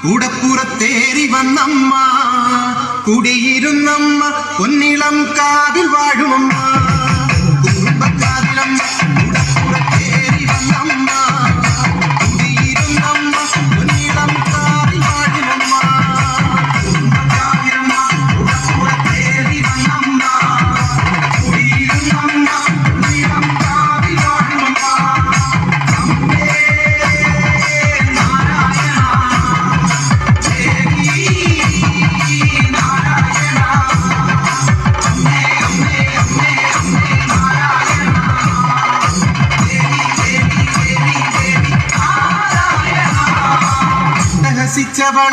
കൂടപ്പുറത്തേറി വന്നമ്മ, കുടിയിരുന്നമ്മ, പൊന്നിളം കാവിൽ വാഴുമമ്മ. കുടുംബക്കാവിലമ്മ കൂടപ്പുറത്തേറി വന്നമ്മ, കുടിയിരുന്നമ്മ, പൊന്നിളം കാവിൽ വാഴുമമ്മ. കുടുംബക്കാവിലമ്മ കൂടപ്പുറത്തേറി വന്നമ്മ, കുടിയിരുന്നമ്മ, പൊന്നിളം കാവിൽ വാഴുമമ്മ. രഹസിച്ചവൾ